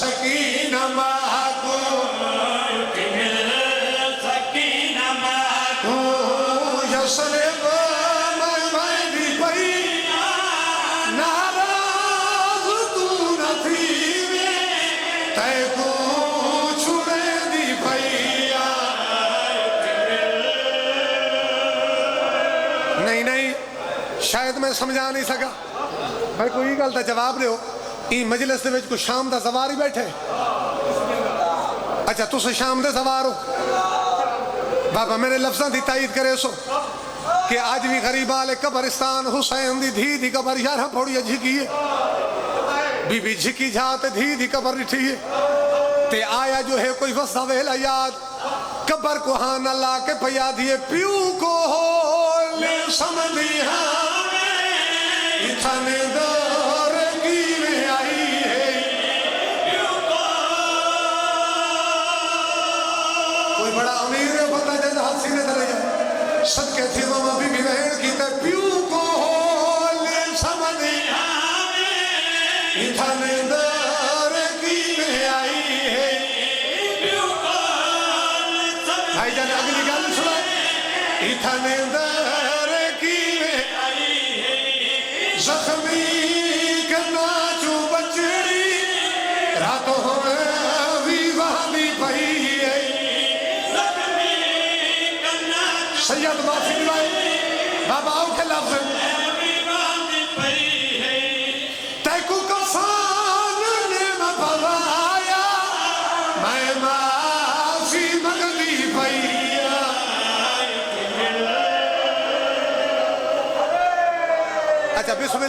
سکینہ معکم سکینہ معکم یسرب میں بھی پئی ناراض تو نہ تھی تے کو چھڑے دی پئیا نہیں شاید میں سمجھا نہیں سکا بھائی کوئی گل تا جواب دیو این مجلس دے وچ کوئی شام دا سوار ہی بیٹھے اچھا تسے شام دے سوار ہو بابا میرے لفظاں دی تائید کرے سو کہ آج بھی غریب آلے قبرستان حسین دی دھی دی قبر یارہ پھوڑی جھکی ہے بی بی جھکی جھاتے دھی دی قبر رٹھی ہے تے آیا جو ہے کوئی وسطہ ویلا یاد قبر کو ہاں اللہ کے پیا دیے پیو کو ہو لے سمجھی ہاں اتھانے دور کی میں آئی ہے کوئی بڑا امیر ہے بندہ جیسے ہاتھ سینے دلے جائے صدقے تھی ماما بی بی بہن کی تے پیو کو ہو لے سمجھی ہاں اتھانے دور کی میں آئی ہے بھائی جان اگلی گل سنا اتھانے دور کی میں آئی ہے زخمی کرنا جو بچڑی راتوں ہمیں بھی وہاں بھی پئی ہے سید معافی دلائی بابا آؤ کے لفظ تیکو کفان نے مبوایا میں معافی مگلی پئیا اچھا بسم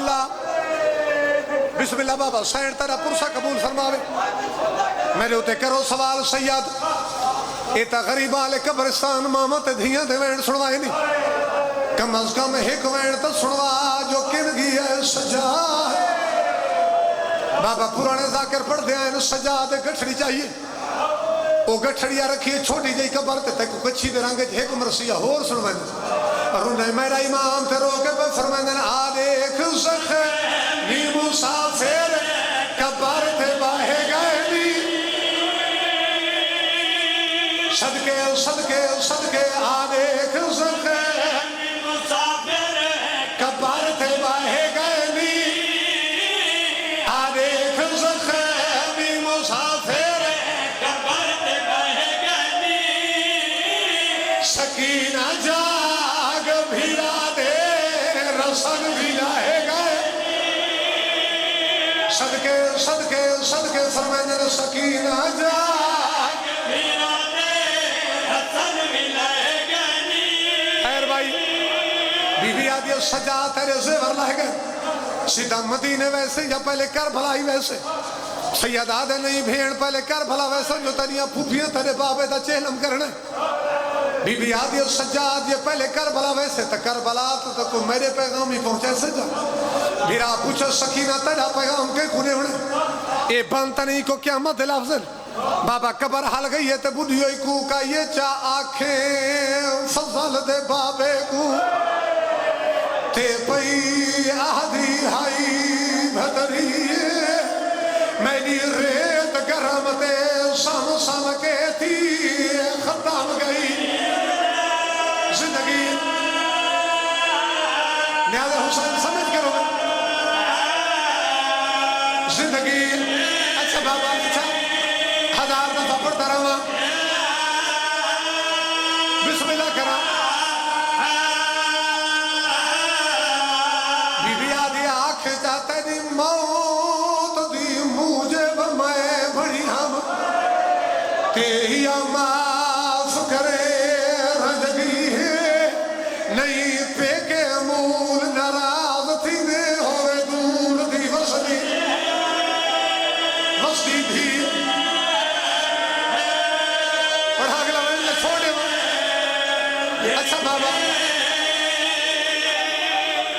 اللہ بابا سین تیرا پرسہ قبول فرماوے میرے ہوتے کرو سوال سید ایتا غریب آلے قبرستان ماما تے دھیاں دے وین سنوائے نہیں کم از کم ایک وین تا سنوا جو کن گیا سجاد بابا پرانے ذاکر پڑھ دے آئے سجاد گٹھڑی چاہیے وہ گٹھڑیاں رکھیے چھوٹی جائی قبر تے تے کو کچھی دے رنگے ایک مرسیہ ہور سنوائے اور انہیں میرا امام تے روکے پہ فرمائے آدیکھ زخمی مسافر قبر تے باہے گئے نی صدقے صدقے آدیکھ زخمی مسافر قبر تے باہے گئے نی آدیکھ زخمی مسافر قبر تے باہے گئے نی سکینہ جاگ بھیرا دے رسن بھی لائے گئے صدقے فرمائے سکینہ جاگ بھیرا دے رسن بھی لائے گئے خیر بھائی بی بی آدھی سجا تیرے زیور لائے گئے سیدھا مدینے ویسے یا پہلے کربلائی ویسے سید آدھے نہیں بھیڑ پہلے کربلا ویسے جو تیریاں پھوپیاں تیرے بابے دا چہلم کرنے بی بی آدھی سجاد یہ پہلے کربلا ویسے تا کربلا تو کوئی میرے پیغام ہی پہنچے سجاد میرا پوچھو سکینہ تیرا پیغام کے کھونے ہونے اے بانتا نہیں کو قیامت لفظن بابا قبر حل گئی ہے تے بڑھیوئی کو کا یہ چاہ آنکھیں فضل دے بابے کو تے پئی آدھی ہائی بھدری میری ریت گرم تے سم کے تھی ختم گئی زندگی نیاز حسین سمجھ کرو زندگی اچھا بابا اچھا ہزار دفعہ پڑھتا رہا بسم اللہ کرا بی بی آدھی آنکھ جاتے دی موت دی مجھے میں بڑی ہم تیہی معاف کرے رجگی ہے نہیں پہ کے مول نراز تھی دے ہوئے دور دی وسطی بھی پڑھا گلا میں چھوڑے اچھا بابا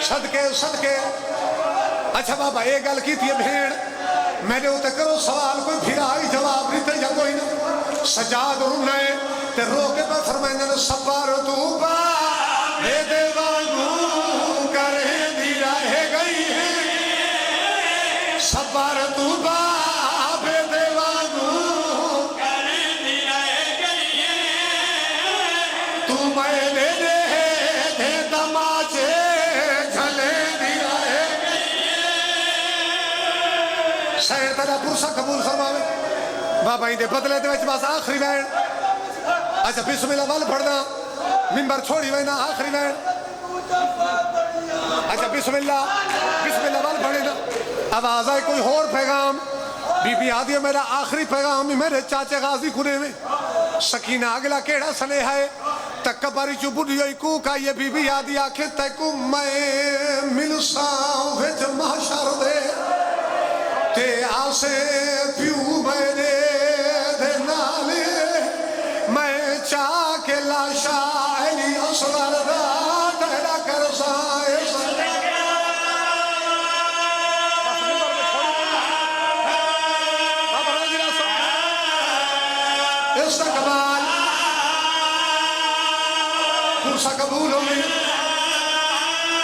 صدقے اچھا بابا ایک گل کی تھی بھیڑ میں نے ہوتے کرو سوال کوئی بھیرائی جواب نہیں تے یا کوئی نہ سجاد رونے تے روکے پہ فرمائیں نے سبار تو با دے دے وانگو کرے دی رہے گئی ہے سبار تو با دے دے وانگو سین تیرا پرسا قبول فرماوے بابا ہی دے بدلے دے وچ بس آخری وین اچھا بسم اللہ وال پڑھنا ممبر چھوڑی وینا آخری وین اچھا بسم اللہ وال پڑھنا آواز آئے کوئی اور پیغام بی بی آدھی میرا آخری پیغام میرے چاچے غازی کنے میں سکینہ اگلا کیڑا سنے ہے تکبری چو بڑی ہوئی کو کا یہ بی بی آدھی آکھے تیکو میں ملساں ویج محشر دے تے آسے پیو میرے دے نالے میں چاہ کے لاشا علی اصغر دا تیرا کرسائے استقبال پرسا قبول ہوئی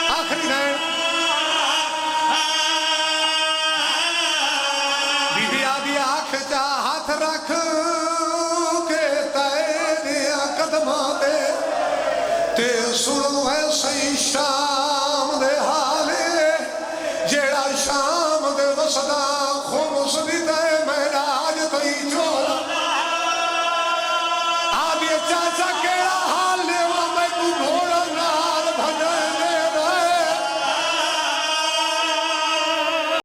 آخری ہے بی بی آدھی آنکھ جا ہاتھ رکھ کے تیریا قدماں دے تے سنو ہے سی شام دے حالے جیڑا شام دے وسدا خمس دی تے میرا آج تی جولا آدھی چاچا